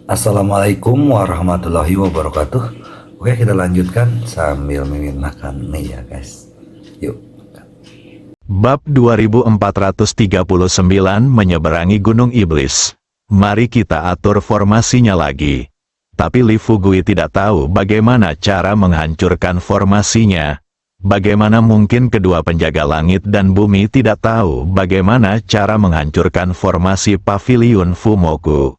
Assalamualaikum warahmatullahi wabarakatuh. Oke, kita lanjutkan sambil mimin makan nih ya guys. Yuk. Bab 2439 Menyeberangi Gunung Iblis. Mari kita atur formasinya lagi. Tapi Li Fugui tidak tahu bagaimana cara menghancurkan formasinya. Bagaimana mungkin kedua penjaga langit dan bumi tidak tahu bagaimana cara menghancurkan formasi Paviliun Fumoku.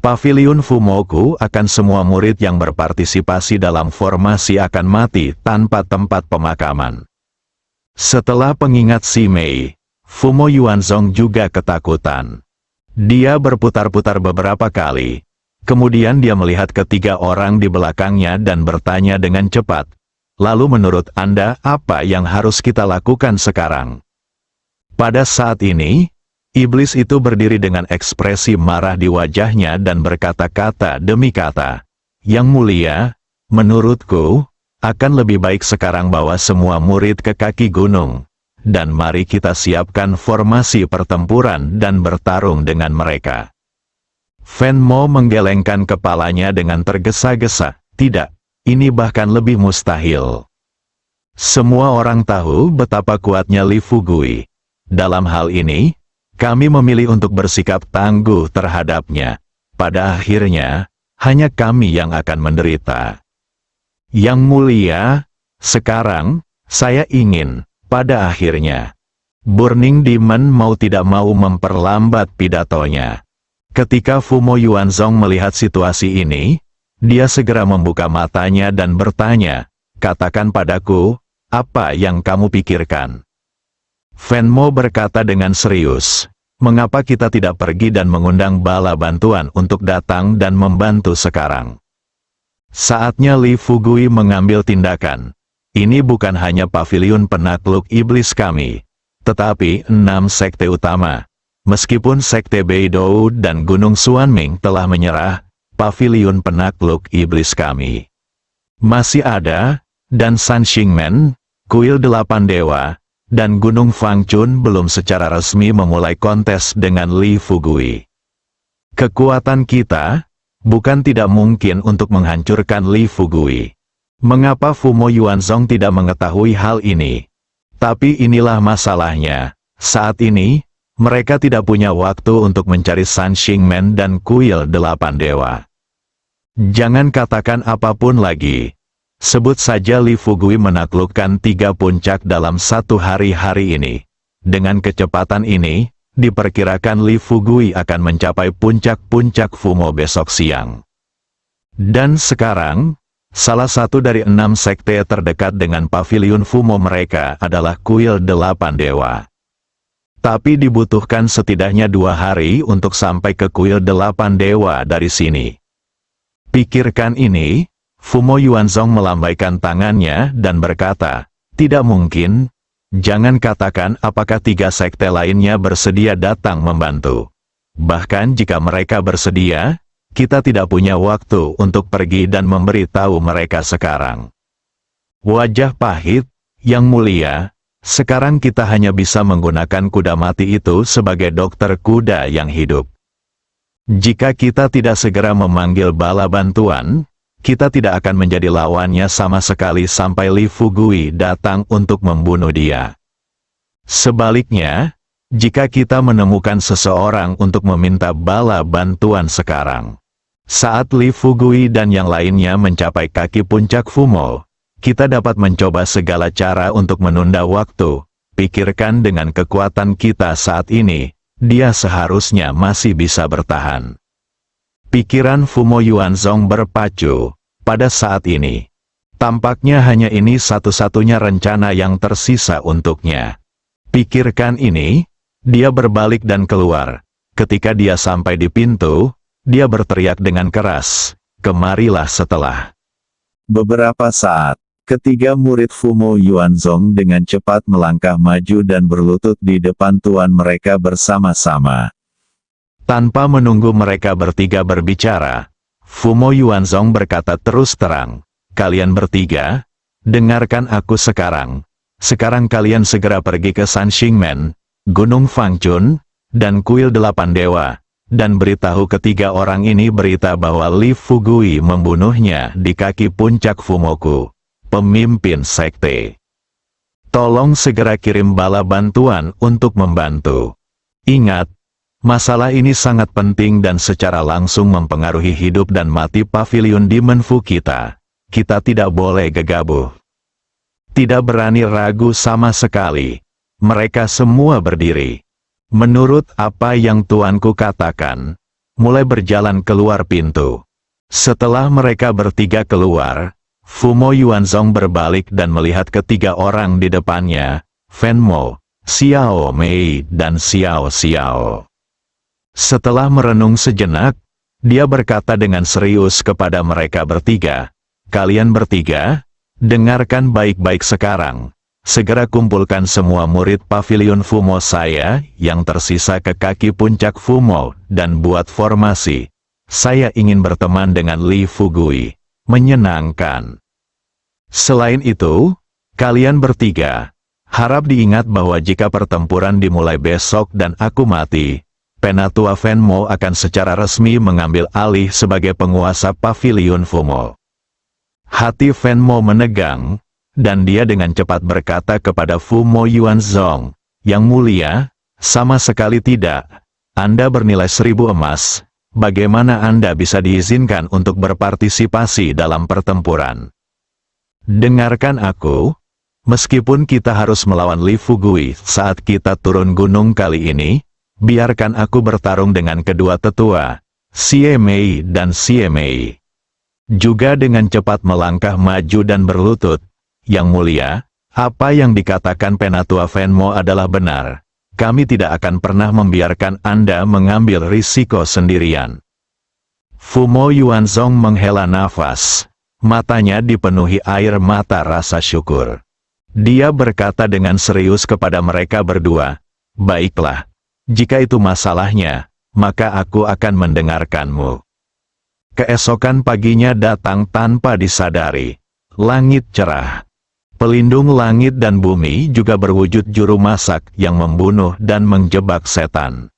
Paviliun Fumoku akan semua murid yang berpartisipasi dalam formasi akan mati tanpa tempat pemakaman. Setelah pengingat si Mei, Fumo Yuanzong juga ketakutan. Dia berputar-putar beberapa kali. Kemudian dia melihat ketiga orang di belakangnya dan bertanya dengan cepat. Lalu menurut Anda apa yang harus kita lakukan sekarang? Pada saat ini, iblis itu berdiri dengan ekspresi marah di wajahnya dan berkata-kata demi kata. Yang mulia, menurutku, akan lebih baik sekarang bawa semua murid ke kaki gunung. Dan mari kita siapkan formasi pertempuran dan bertarung dengan mereka. Fen Mo menggelengkan kepalanya dengan tergesa-gesa. Tidak, ini bahkan lebih mustahil. Semua orang tahu betapa kuatnya Li Fugui. Dalam hal ini, kami memilih untuk bersikap tangguh terhadapnya. Pada akhirnya, hanya kami yang akan menderita. Yang mulia, sekarang, saya ingin, pada akhirnya. Burning Demon mau tidak mau memperlambat pidatonya. Ketika Fumo Yuanzong melihat situasi ini, dia segera membuka matanya dan bertanya, katakan padaku, apa yang kamu pikirkan? Fen Mo berkata dengan serius, mengapa kita tidak pergi dan mengundang bala bantuan untuk datang dan membantu sekarang? Saatnya Li Fugui mengambil tindakan. Ini bukan hanya paviliun penakluk iblis kami, tetapi 6 sekte utama. Meskipun sekte Beidou dan Gunung Xuanming telah menyerah, paviliun penakluk iblis kami masih ada, dan San Xingmen, Kuil 8 Dewa, dan Gunung Fangchun belum secara resmi memulai kontes dengan Li Fugui. Kekuatan kita bukan tidak mungkin untuk menghancurkan Li Fugui. Mengapa Fumo Yuanzong tidak mengetahui hal ini? Tapi inilah masalahnya. Saat ini, mereka tidak punya waktu untuk mencari San Xingmen dan Kuil 8 Dewa. Jangan katakan apapun lagi. Sebut saja Li Fugui menaklukkan 3 puncak dalam satu hari ini. Dengan kecepatan ini, diperkirakan Li Fugui akan mencapai puncak-puncak Fumo besok siang. Dan sekarang, salah satu dari 6 sekte terdekat dengan paviliun Fumo mereka adalah Kuil 8 Dewa. Tapi dibutuhkan setidaknya 2 hari untuk sampai ke Kuil 8 Dewa dari sini. Pikirkan ini, Fumo Yuanzong melambaikan tangannya dan berkata, tidak mungkin, jangan katakan apakah 3 sekte lainnya bersedia datang membantu. Bahkan jika mereka bersedia, kita tidak punya waktu untuk pergi dan memberitahu mereka sekarang. Wajah pahit, yang mulia, sekarang kita hanya bisa menggunakan kuda mati itu sebagai dokter kuda yang hidup. Jika kita tidak segera memanggil bala bantuan, kita tidak akan menjadi lawannya sama sekali sampai Li Fugui datang untuk membunuh dia. Sebaliknya, jika kita menemukan seseorang untuk meminta bala bantuan sekarang, saat Li Fugui dan yang lainnya mencapai kaki puncak Fumo, kita dapat mencoba segala cara untuk menunda waktu. Pikirkan dengan kekuatan kita saat ini, dia seharusnya masih bisa bertahan. Pikiran Fumo Yuanzong berpacu. Pada saat ini, tampaknya hanya ini satu-satunya rencana yang tersisa untuknya. Pikirkan ini, dia berbalik dan keluar. Ketika dia sampai di pintu, dia berteriak dengan keras, kemarilah setelah. Beberapa saat, ketiga murid Fumo Yuanzong dengan cepat melangkah maju dan berlutut di depan tuan mereka bersama-sama. Tanpa menunggu mereka bertiga berbicara, Fumo Yuanzong berkata terus terang, kalian bertiga, dengarkan aku sekarang. Sekarang kalian segera pergi ke San Xingmen, Gunung Fangchun, dan Kuil 8 Dewa. dan beritahu ketiga orang ini berita bahwa Li Fugui membunuhnya di kaki puncak Fumoku, pemimpin sekte. Tolong segera kirim bala bantuan untuk membantu. Ingat, masalah ini sangat penting dan secara langsung mempengaruhi hidup dan mati pavilion Demon Fu kita. Kita tidak boleh gegabah. Tidak berani ragu sama sekali. Mereka semua berdiri. Menurut apa yang tuanku katakan, mulai berjalan keluar pintu. Setelah mereka bertiga keluar, Fumo Yuanzong berbalik dan melihat ketiga orang di depannya, Fan Mo, Xiao Mei, dan Xiao Xiao. Setelah merenung sejenak, dia berkata dengan serius kepada mereka bertiga, "Kalian bertiga, dengarkan baik-baik sekarang. Segera kumpulkan semua murid pavilion Fumo saya yang tersisa ke kaki puncak Fumo dan buat formasi. Saya ingin berteman dengan Li Fugui. Menyenangkan. Selain itu, kalian bertiga, harap diingat bahwa jika pertempuran dimulai besok dan aku mati, Penatua Fan Mo akan secara resmi mengambil alih sebagai penguasa pavilion Fumo." Hati Fan Mo menegang, dan dia dengan cepat berkata kepada Fumo Yuanzong, "Yang mulia, sama sekali tidak. Anda bernilai 1000 emas. Bagaimana Anda bisa diizinkan untuk berpartisipasi dalam pertempuran? Dengarkan aku, meskipun kita harus melawan Li Fugui saat kita turun gunung kali ini, biarkan aku bertarung dengan kedua tetua, Xie Mei dan Xie Mei." Juga dengan cepat melangkah maju dan berlutut, "Yang mulia, apa yang dikatakan Penatua Fan Mo adalah benar. Kami tidak akan pernah membiarkan Anda mengambil risiko sendirian." Fumo Yuanzong menghela nafas. Matanya dipenuhi air mata rasa syukur. Dia berkata dengan serius kepada mereka berdua, "Baiklah, jika itu masalahnya, maka aku akan mendengarkanmu." Keesokan paginya datang tanpa disadari. Langit cerah. Pelindung langit dan bumi juga berwujud juru masak yang membunuh dan menjebak setan.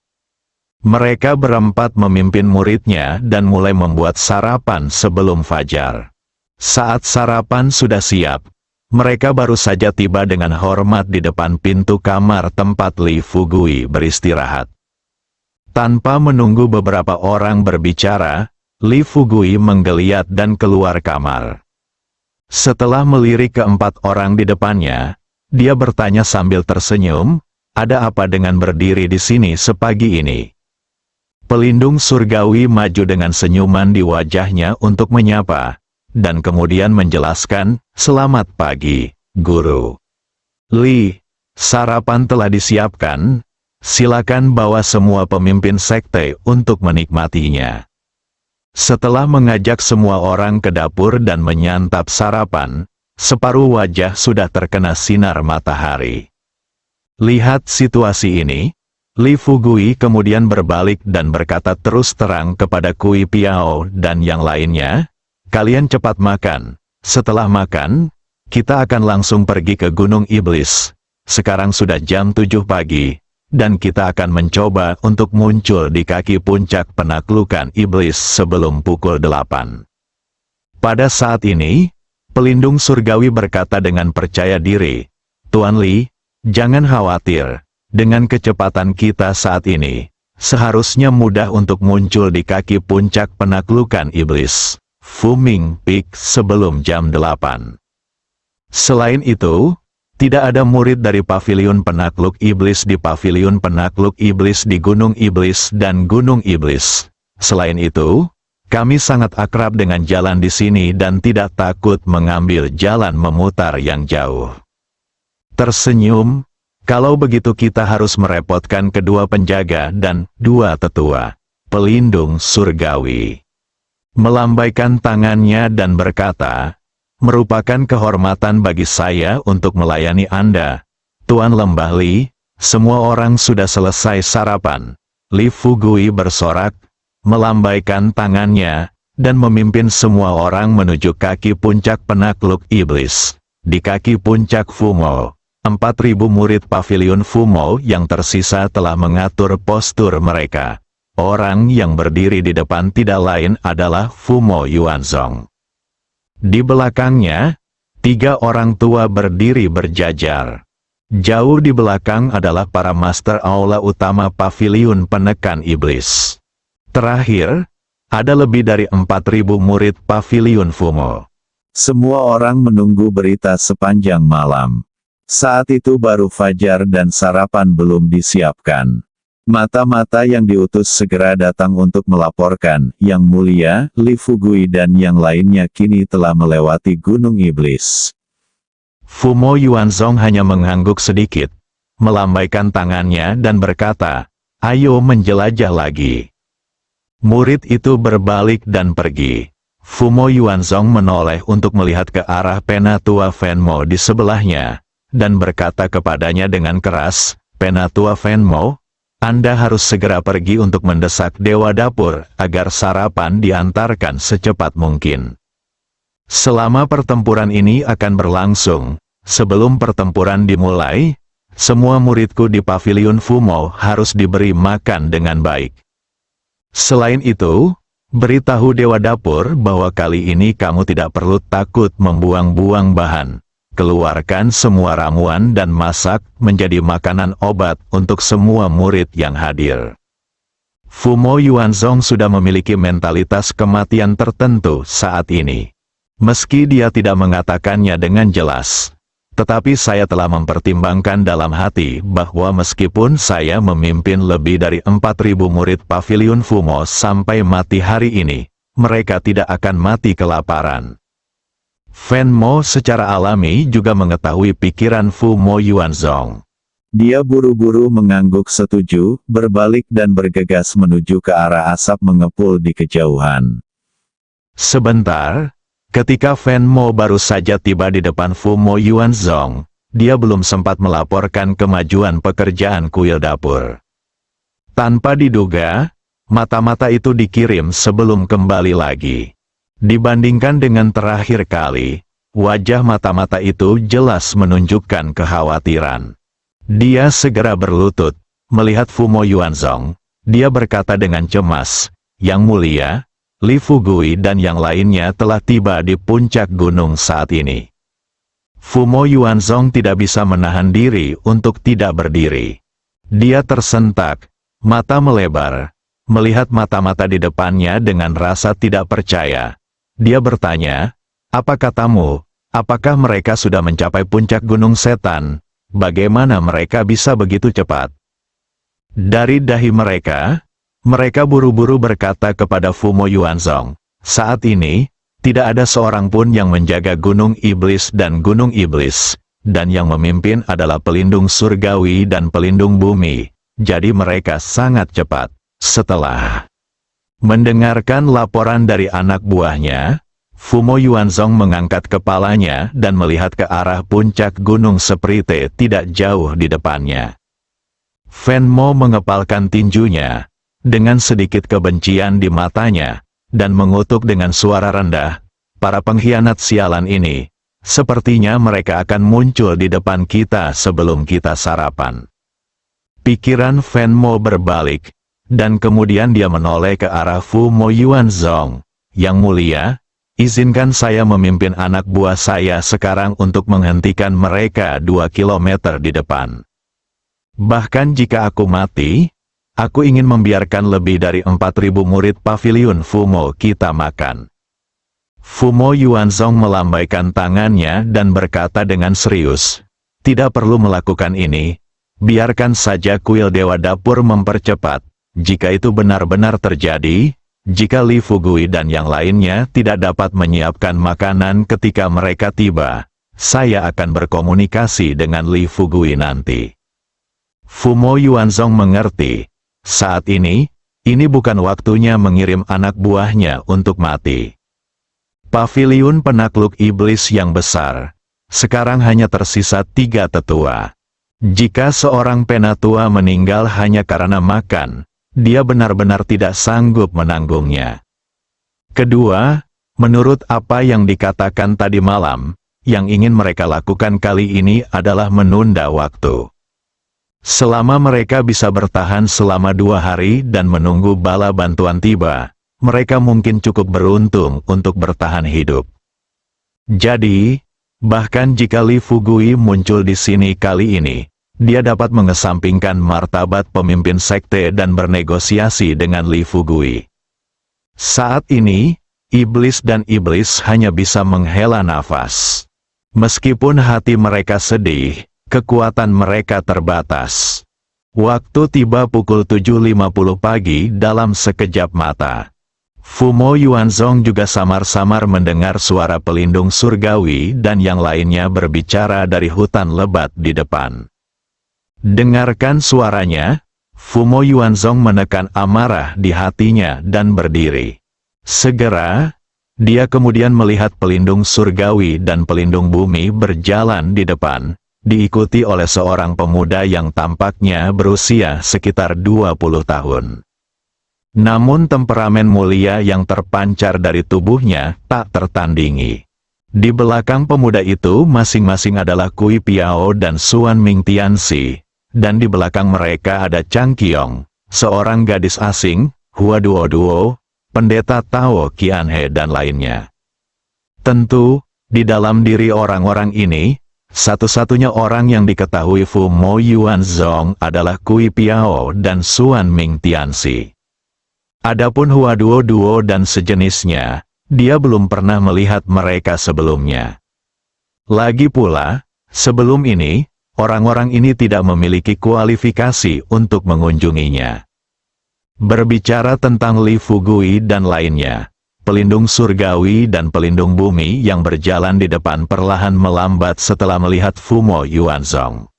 Mereka berempat memimpin muridnya dan mulai membuat sarapan sebelum fajar. Saat sarapan sudah siap, mereka baru saja tiba dengan hormat di depan pintu kamar tempat Li Fugui beristirahat. Tanpa menunggu beberapa orang berbicara, Li Fugui menggeliat dan keluar kamar. Setelah melirik keempat orang di depannya, dia bertanya sambil tersenyum, "Ada apa dengan berdiri di sini sepagi ini?" Pelindung surgawi maju dengan senyuman di wajahnya untuk menyapa, dan kemudian menjelaskan, "Selamat pagi, Guru. Li, sarapan telah disiapkan, silakan bawa semua pemimpin sekte untuk menikmatinya." Setelah mengajak semua orang ke dapur dan menyantap sarapan, separuh wajah sudah terkena sinar matahari. Lihat situasi ini, Li Fugui kemudian berbalik dan berkata terus terang kepada Kui Piao dan yang lainnya, "Kalian cepat makan. Setelah makan, kita akan langsung pergi ke Gunung Iblis. Sekarang sudah jam 7 pagi. Dan kita akan mencoba untuk muncul di kaki puncak penaklukan iblis sebelum pukul 8. Pada saat ini, pelindung surgawi berkata dengan percaya diri, "Tuan Li, jangan khawatir, dengan kecepatan kita saat ini, seharusnya mudah untuk muncul di kaki puncak penaklukan iblis, Fuming Peak sebelum jam 8. Selain itu, tidak ada murid dari pavilion penakluk iblis di pavilion penakluk iblis di Gunung Iblis dan Gunung Iblis. Selain itu, kami sangat akrab dengan jalan di sini dan tidak takut mengambil jalan memutar yang jauh." Tersenyum, "Kalau begitu kita harus merepotkan kedua penjaga dan dua tetua, pelindung surgawi." Melambaikan tangannya dan berkata, "Merupakan kehormatan bagi saya untuk melayani Anda, Tuan Lembah Li." Semua orang sudah selesai sarapan. Li Fugui bersorak, melambaikan tangannya, dan memimpin semua orang menuju kaki puncak penakluk iblis. Di kaki puncak Fumo, 4.000 murid pavilion Fumo yang tersisa telah mengatur postur mereka. Orang yang berdiri di depan tidak lain adalah Fumo Yuanzong. Di belakangnya, 3 orang tua berdiri berjajar. Jauh di belakang adalah para master aula utama paviliun penekan iblis. Terakhir, ada lebih dari 4.000 murid paviliun Fumo. Semua orang menunggu berita sepanjang malam. Saat itu baru fajar dan sarapan belum disiapkan. Mata-mata yang diutus segera datang untuk melaporkan, Yang Mulia, Li Fugui dan yang lainnya kini telah melewati Gunung Iblis. Fumo Yuanzong hanya mengangguk sedikit, melambaikan tangannya dan berkata, "Ayo menjelajah lagi." Murid itu berbalik dan pergi. Fumo Yuanzong menoleh untuk melihat ke arah Penatua Fenmo di sebelahnya, dan berkata kepadanya dengan keras, "Penatua Fenmo, Anda harus segera pergi untuk mendesak Dewa Dapur agar sarapan diantarkan secepat mungkin. Selama pertempuran ini akan berlangsung, sebelum pertempuran dimulai, semua muridku di paviliun Fumo harus diberi makan dengan baik. Selain itu, beritahu Dewa Dapur bahwa kali ini kamu tidak perlu takut membuang-buang bahan. Keluarkan semua ramuan dan masak menjadi makanan obat untuk semua murid yang hadir." Fumo Yuanzong sudah memiliki mentalitas kematian tertentu saat ini. Meski dia tidak mengatakannya dengan jelas, tetapi saya telah mempertimbangkan dalam hati bahwa meskipun saya memimpin lebih dari 4.000 murid paviliun Fumo sampai mati hari ini, mereka tidak akan mati kelaparan. Fenmo secara alami juga mengetahui pikiran Fumo Yuanzong. Dia buru-buru mengangguk setuju, berbalik dan bergegas menuju ke arah asap mengepul di kejauhan. Sebentar, ketika Fenmo baru saja tiba di depan Fumo Yuanzong, dia belum sempat melaporkan kemajuan pekerjaan kuil dapur. Tanpa diduga, mata-mata itu dikirim sebelum kembali lagi. Dibandingkan dengan terakhir kali, wajah mata-mata itu jelas menunjukkan kekhawatiran. Dia segera berlutut, melihat Fumo Yuanzong. Dia berkata dengan cemas, "Yang Mulia, Li Fugui dan yang lainnya telah tiba di puncak gunung saat ini." Fumo Yuanzong tidak bisa menahan diri untuk tidak berdiri. Dia tersentak, mata melebar, melihat mata-mata di depannya dengan rasa tidak percaya. Dia bertanya, "Apa katamu? Apakah mereka sudah mencapai puncak gunung setan? Bagaimana mereka bisa begitu cepat?" Dari dahi mereka buru-buru berkata kepada Fumo Yuanzong, "Saat ini, tidak ada seorang pun yang menjaga Gunung Iblis dan Gunung Iblis, dan yang memimpin adalah pelindung surgawi dan pelindung bumi, jadi mereka sangat cepat." Setelah mendengarkan laporan dari anak buahnya, Fumo Yuanzong mengangkat kepalanya dan melihat ke arah puncak gunung Sprite tidak jauh di depannya. Fenmo mengepalkan tinjunya, dengan sedikit kebencian di matanya, dan mengutuk dengan suara rendah, "Para pengkhianat sialan ini, sepertinya mereka akan muncul di depan kita sebelum kita sarapan." Pikiran Fenmo berbalik, dan kemudian dia menoleh ke arah Fumo Yuanzong. "Yang Mulia, izinkan saya memimpin anak buah saya sekarang untuk menghentikan mereka 2 kilometer di depan. Bahkan jika aku mati, aku ingin membiarkan lebih dari 4.000 murid paviliun Fumo kita makan." Fumo Yuanzong melambaikan tangannya dan berkata dengan serius, "Tidak perlu melakukan ini, biarkan saja kuil Dewa Dapur mempercepat. Jika itu benar-benar terjadi, jika Li Fugui dan yang lainnya tidak dapat menyiapkan makanan ketika mereka tiba, saya akan berkomunikasi dengan Li Fugui nanti." Fumo Yuanzong mengerti, saat ini bukan waktunya mengirim anak buahnya untuk mati. Paviliun penakluk iblis yang besar, sekarang hanya tersisa 3 tetua. Jika seorang penatua meninggal hanya karena makan, dia benar-benar tidak sanggup menanggungnya. Kedua, menurut apa yang dikatakan tadi malam, yang ingin mereka lakukan kali ini adalah menunda waktu. Selama mereka bisa bertahan selama 2 hari dan menunggu bala bantuan tiba, mereka mungkin cukup beruntung untuk bertahan hidup. Jadi, bahkan jika Li Fugui muncul di sini kali ini, dia dapat mengesampingkan martabat pemimpin sekte dan bernegosiasi dengan Li Fugui. Saat ini, iblis dan iblis hanya bisa menghela nafas. Meskipun hati mereka sedih, kekuatan mereka terbatas. Waktu tiba pukul 7.50 pagi dalam sekejap mata. Fumo Yuanzong juga samar-samar mendengar suara pelindung surgawi dan yang lainnya berbicara dari hutan lebat di depan. Dengarkan suaranya, Fumo Yuanzong menekan amarah di hatinya dan berdiri. Segera, dia kemudian melihat pelindung surgawi dan pelindung bumi berjalan di depan, diikuti oleh seorang pemuda yang tampaknya berusia sekitar 20 tahun. Namun temperamen mulia yang terpancar dari tubuhnya tak tertandingi. Di belakang pemuda itu masing-masing adalah Kui Piao dan Suan Ming Tianxi, dan di belakang mereka ada Chang Qiong, seorang gadis asing, Hua Duo, pendeta Tao Qianhe dan lainnya. Tentu, di dalam diri orang-orang ini, satu-satunya orang yang diketahui Fumo Yuanzong adalah Kui Piao dan Suan Ming Tianxi. Adapun Hua Duo dan sejenisnya, dia belum pernah melihat mereka sebelumnya. Lagi pula, sebelum ini, orang-orang ini tidak memiliki kualifikasi untuk mengunjunginya. Berbicara tentang Li Fugui dan lainnya, pelindung surgawi dan pelindung bumi yang berjalan di depan perlahan melambat setelah melihat Fumo Yuanzong.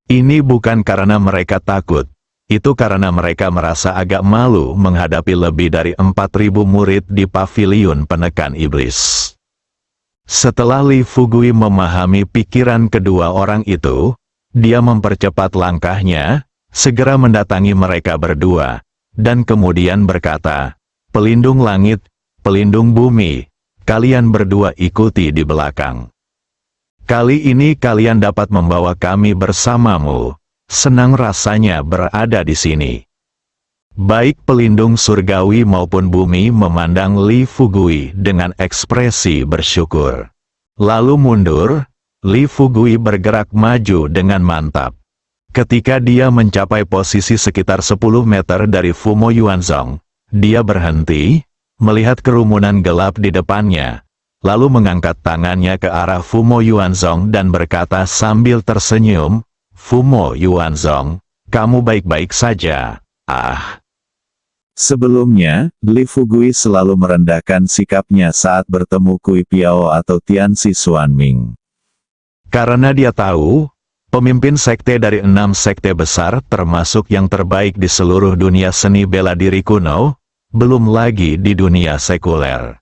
Ini bukan karena mereka takut, itu karena mereka merasa agak malu menghadapi lebih dari 4.000 murid di paviliun penekan iblis. Setelah Li Fugui memahami pikiran kedua orang itu, dia mempercepat langkahnya, segera mendatangi mereka berdua, dan kemudian berkata, "Pelindung langit, pelindung bumi, kalian berdua ikuti di belakang. Kali ini kalian dapat membawa kami bersamamu, senang rasanya berada di sini." Baik pelindung surgawi maupun bumi memandang Li Fugui dengan ekspresi bersyukur. Lalu mundur, Li Fugui bergerak maju dengan mantap. Ketika dia mencapai posisi sekitar 10 meter dari Fumo Yuanzong, dia berhenti, melihat kerumunan gelap di depannya, lalu mengangkat tangannya ke arah Fumo Yuanzong dan berkata sambil tersenyum, "Fumo Yuanzong, kamu baik-baik saja." Sebelumnya, Li Fugui selalu merendahkan sikapnya saat bertemu Kui Piao atau Tianxi Suanming. Karena dia tahu, pemimpin sekte dari 6 sekte besar termasuk yang terbaik di seluruh dunia seni bela diri kuno, belum lagi di dunia sekuler.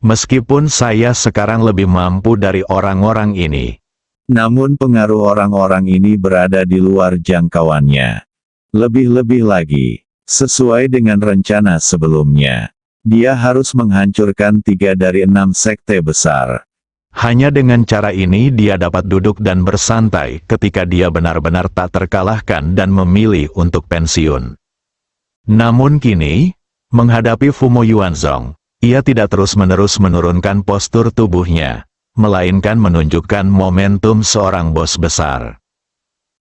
Meskipun saya sekarang lebih mampu dari orang-orang ini, namun pengaruh orang-orang ini berada di luar jangkauannya. Lebih-lebih lagi, sesuai dengan rencana sebelumnya, dia harus menghancurkan 3 dari 6 sekte besar. hanya dengan cara ini dia dapat duduk dan bersantai ketika dia benar-benar tak terkalahkan dan memilih untuk pensiun. Namun kini, menghadapi Fumo Yuanzong, ia tidak terus-menerus menurunkan postur tubuhnya, melainkan menunjukkan momentum seorang bos besar.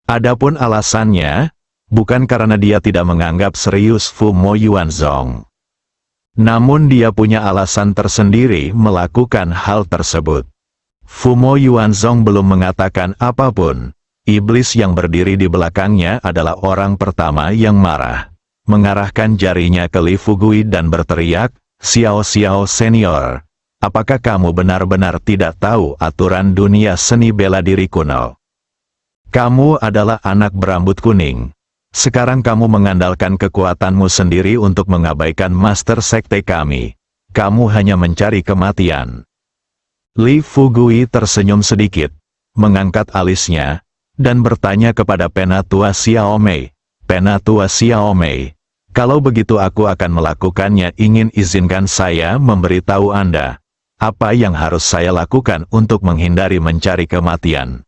Adapun alasannya, bukan karena dia tidak menganggap serius Fumo Yuanzong. Namun dia punya alasan tersendiri melakukan hal tersebut. Fumo Yuanzong belum mengatakan apapun. Iblis yang berdiri di belakangnya adalah orang pertama yang marah, mengarahkan jarinya ke Li Fugui dan berteriak, "Xiao Xiao senior, apakah kamu benar-benar tidak tahu aturan dunia seni bela diri kuno? Kamu adalah anak berambut kuning. Sekarang kamu mengandalkan kekuatanmu sendiri untuk mengabaikan master sekte kami. Kamu hanya mencari kematian." Li Fugui tersenyum sedikit, mengangkat alisnya, dan bertanya kepada Penatua Xiaomei, "Penatua Xiaomei, kalau begitu aku akan melakukannya. Ingin izinkan saya memberitahu Anda, apa yang harus saya lakukan untuk menghindari mencari kematian?"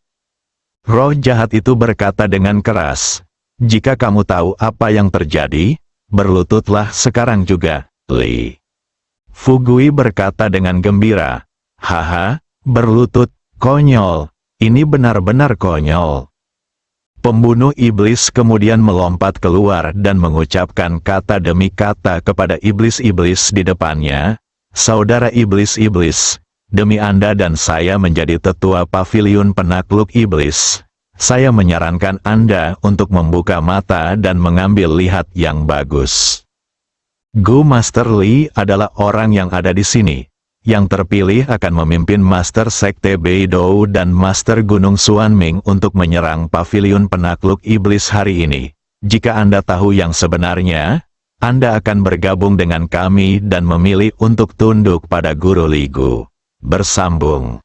Roh jahat itu berkata dengan keras, "Jika kamu tahu apa yang terjadi, berlututlah sekarang juga, Li." Fugui berkata dengan gembira, "Haha, berlutut, konyol, ini benar-benar konyol." Pembunuh iblis kemudian melompat keluar dan mengucapkan kata demi kata kepada iblis-iblis di depannya, "Saudara iblis-iblis, demi Anda dan saya menjadi tetua paviliun penakluk iblis, saya menyarankan Anda untuk membuka mata dan mengambil lihat yang bagus. Gu Master Li adalah orang yang ada di sini. Yang terpilih akan memimpin Master Sekte Beidou dan Master Gunung Xuanming untuk menyerang paviliun penakluk iblis hari ini. Jika Anda tahu yang sebenarnya, Anda akan bergabung dengan kami dan memilih untuk tunduk pada Guru Li Gu." Bersambung.